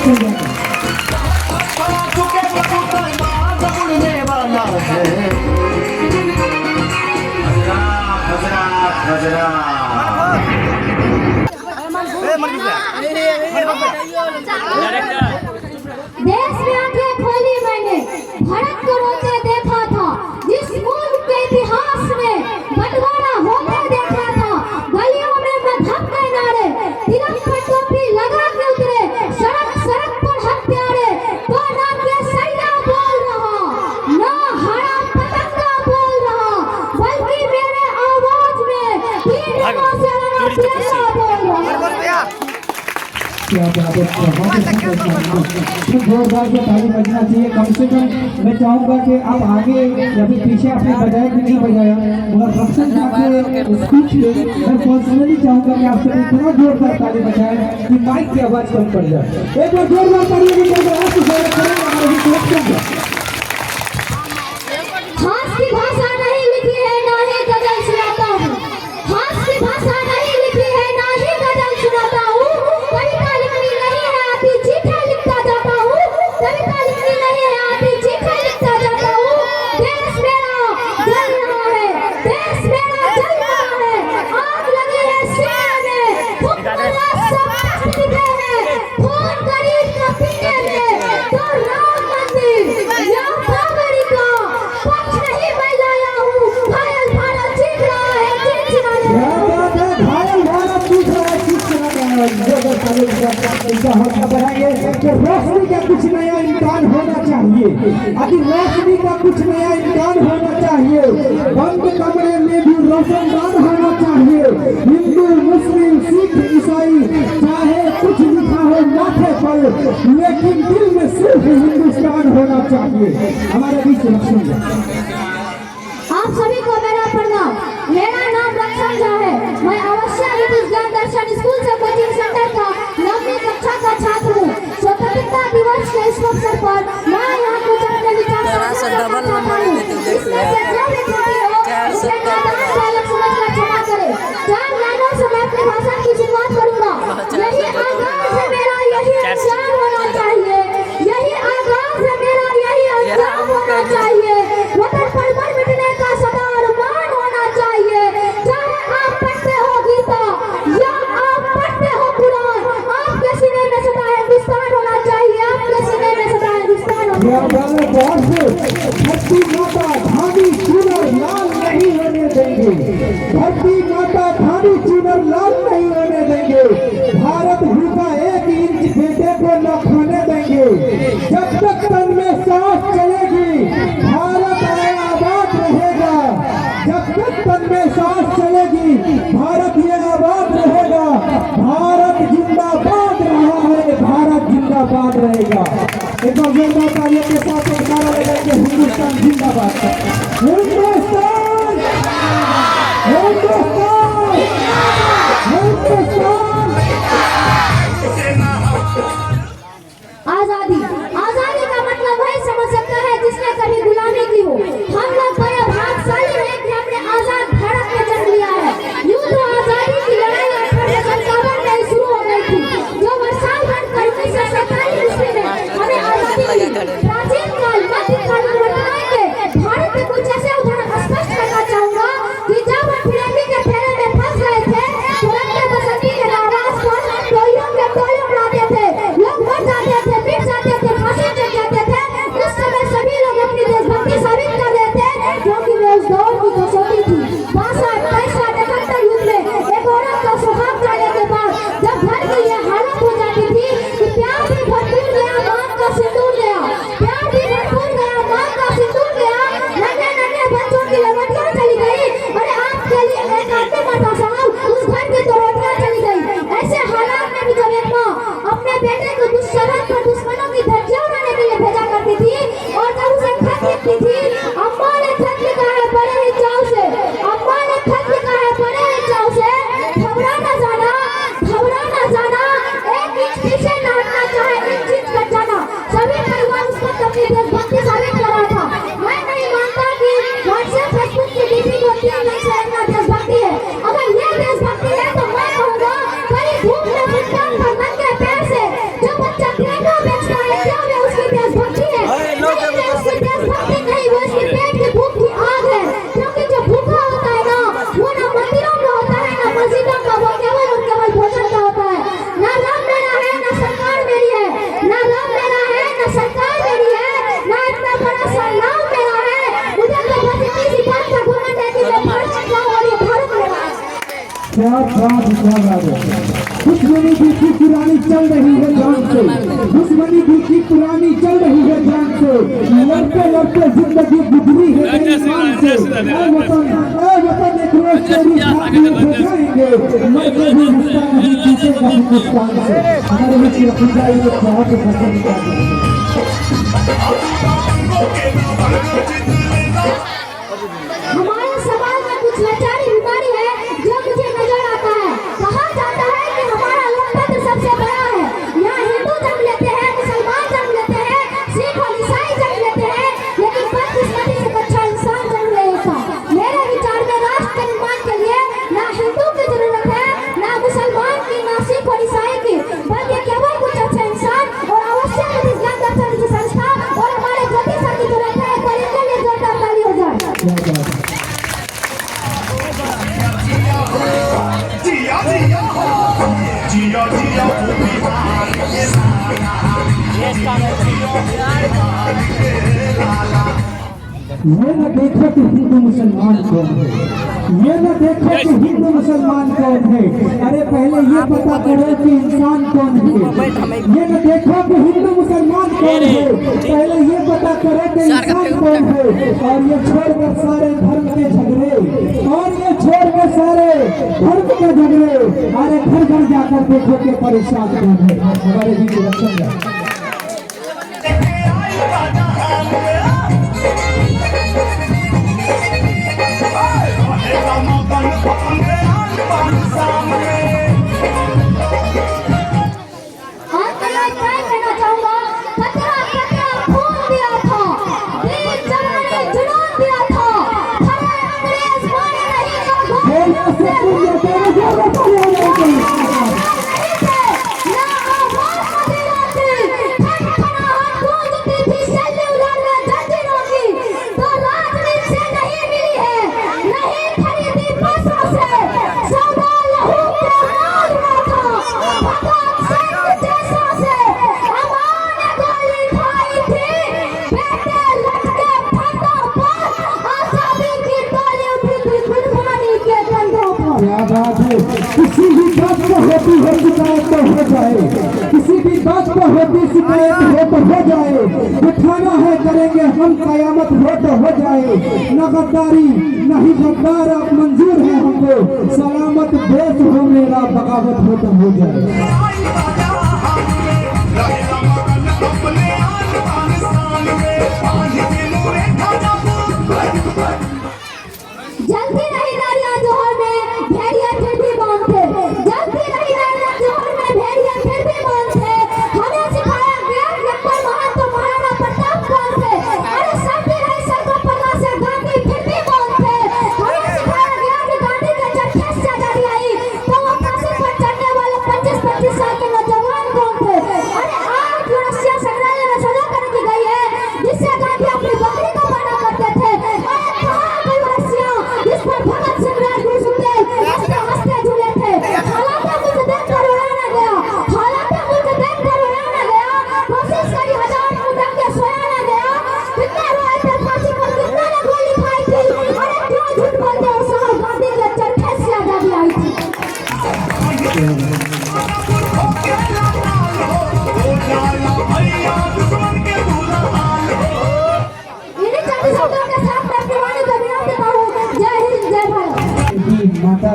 देश में आंखें खोली मैंने, भारत को रोते देखा था, जिस मुल्क के इतिहास में बंटवारा होते देखा था। गलियों में मैं धक्के नारे, तिरंगे पर टोपी लगा के उतरे, सड़क सड़क पर हत्यारे, तो ना के सैया बोल रहा, ना हराम पतंगा बोल रहा, बल्कि मेरे आवाज में पीड़ितों से लड़ा प्यारा बोल रहा। जोरदार से ताली बजना चाहिए। कम से कम मैं चाहूँगा कि आप आगे या फिर पीछे आपने बजाया कि नहीं बजाया, मगर रक्षण आपने स्पीच पे मैं पर्सनली चाहूँगा कि आप सभी इतना जोरदार ताली बजाएं कि माइक की आवाज़ कम पड़ जाए। एक बार जोरदार ताली खास की भाषा नहीं लिखी है, ना ही गजल सुनाता हूँ। खास की भाषा नहीं लिखी है, ना ही गजल सुनाता हूँ। कविता लिखनी नहीं है आती, चिट्ठा लिखता जाता हूँ। कविता लिखनी नहीं है आती, चिट्ठा लिखता जाता हूँ। देश मेरा जल रहा है, देश मेरा जल रहा है, आग लगी है सीने में, हुक्मरान सब तख्त पे है, खून गरीब का पीने में, तो राम मंदिर या बाबरी का पक्ष नहीं मैं लाया हूँ। घायल भारत चीख रहा है, चीख चिल्लाने रोशनी का कुछ नया इम्कान होना चाहिए। अभी रोशनी का कुछ नया इम्कान होना चाहिए। बंद कमरे में भी रोशनदान होना चाहिए। हिंदू मुस्लिम सिख ईसाई चाहे कुछ लिखा हो माथे पर, लेकिन दिल में सिर्फ हिंदुस्तान होना चाहिए। हमारे बीच रक्षण आप सभी को मेरा प्रणाम। मेरा नाम रक्षण झा है। मैं अवश्य ज्ञान दर्शन स्कूल से कोचिंग सेंटर का 9वीं कक्षा का छात्र हूँ। स्वतंत्रता दिवस के इस अवसर पर मैं यहाँ कुछ अपने विचार साझा करना चाहता हूँ। इसमें से जो भी त्रुटि हो उसे नादान बालक समझकर क्षमा करें। 4 लाइनों से मैं अपने भाषण की शुरुआत करूँगा। यही आगाज है मेरा, यही अंजाम होना चाहिए। यही आगाज है मेरा, यही अंजाम होना चाहिए। वतन पर मर मिटने का सदा अरमान होना चाहिए। चाहे आप पढ़ते हो गीता या आप पढ़ते हो कुरान, आपके सीने में सदा हिंदुस्तान होना चाहिए। आपके सीने में सदा हिंदुस्तान होना चाहिए। धरती माता धानी चुनर लाल नहीं होने देंगे। धरती माता धानी चुनर लाल नहीं होने देंगे। भारत भूखा 1 इंच बेटे को न खाने देंगे। जब तक तन में सांस चलेगी भारत आबाद रहेगा। जब तक तन में सांस चलेगी भारत ये आबाद रहेगा। भारत जिंदाबाद रहा है, भारत जिंदाबाद रहेगा। एक बार जोरदार तालियों के साथ एक नारा लगाएंगे, हिंदुस्तान जिंदाबाद। हिंदुस्तान हिंदुस्तान हिंदुस्तान। आजादी, आजादी का मतलब वही समझ सकता है जिसने कभी गुलामी की हो। हम लोग बड़े भाग्यशाली हैं कि हमने आजाद भारत में जन्म लिया है। यूं तो आजादी की लड़ाई 1857 में शुरू हो गई थी, जो वर्षाल बनकर 1947 ईस्वी में हमें आजादी मिली। प्राचीन काल मध्यकाल में वर्तमान में भारत क्या बात है। दुश्मनी की पुरानी चल रही है जान से, दुश्मनी की पुरानी चल रही है जान से, लड़ते लड़ते जिंदगी गुजरी है बेईमान से। ऐ वतन एक रोज तेरी छाती में जाएंगे, मरते भी हिस्सा नहीं जीतेगा हिंदुस्तान से। हमारे विश्व अखंडा ये बहुत पसंद है। हमारे समाज में कुछ लाचारी बीमारी है जो मुझे नजर आता है। कहा जाता है कि हमारा लोकतंत्र सबसे बड़ा है। यहाँ हिंदू जन्म लेते हैं, मुसलमान जन्म लेते हैं, सिख और ईसाई जन्म लेते हैं, लेकिन बदकिस्मती से अच्छा इंसान जन्म नहीं लेता। मेरे विचार में राष्ट्र निर्माण के लिए ना हिंदू की जरूरत है, ना मुसलमान की, ना सिख और ईसाई की, बल्कि केवल कुछ अच्छे इंसान और आवश्यक ज्ञान दर्शन की संस्था और हमारे ज्योति सर की जरूरत है। और इनके लिए जोरदार ताली हो जाए। ये न देखो कि हिंदू मुसलमान कौन है, ये न देखो कि हिंदू मुसलमान कौन है, अरे पहले ये पता करो कि इंसान कौन है। ये न देखो कि हिंदू मुसलमान कौन है, पहले ये पता करो कि इंसान कौन है। और ये छोड़कर सारे धर्म के झगड़े, और ये छोड़कर सारे धर्म के झगड़े, अरे घर घर जाकर देखो कि परेशान कौन है। हमारे बीच रक्षण है। किसी भी बात को होती है शिकायत तो हो जाए, किसी भी बात को होती शिकायत हो तो हो जाए, बिठाना है करेंगे हम कयामत हो तो हो जाए। न गद्दारी नहीं गद्दार आप मंजूर है हमको, सलामत देश हो मेरा बगावत हो तो हो जाए। जल्दी नहीं नारियां जोहर में भेड़िया फिर भी बांधते, जल्दी नहीं नारियां जोहर में भेड़िया फिर भी बांधते। हमें सिखाया गया अकबर महान तो महाराणा प्रताप कौन थे। अरे सर्दी रही सड़कों पर से गांधी फिर भी बांधते। हमें सिखाया गया कि गांधी के चरखे से आजादी आई तो वो फांसी पर चढ़ने वाले 25-25 साल के नौजवान कौन थे। अरे आज जो रशिया संग्रहालय में सजा करने की गई है जिससे गांधी अपनी बकरी को बांधा करते थे, जिस पर भगत सिंह राजगुरु सुखदेव हंसते हंसते झूले थे। हालांकि मुझे देखकर उड़ाना गया, हालांकि मुझे देखकर उड़ाना गया, कोशिश करी हजार मुद्दा के सोयाना गया। कितने रोए थे फांसी पर, कितने ने गोली खाई थी। अरे क्यों झूठ बोलते हो साहब, गांधी के चरखे से आजादी आई थी। इन्हीं चंद शब्दों के साथ मैं अपनी वाणी को विराम देता हूँ। जय हिंद, जय भारत। माता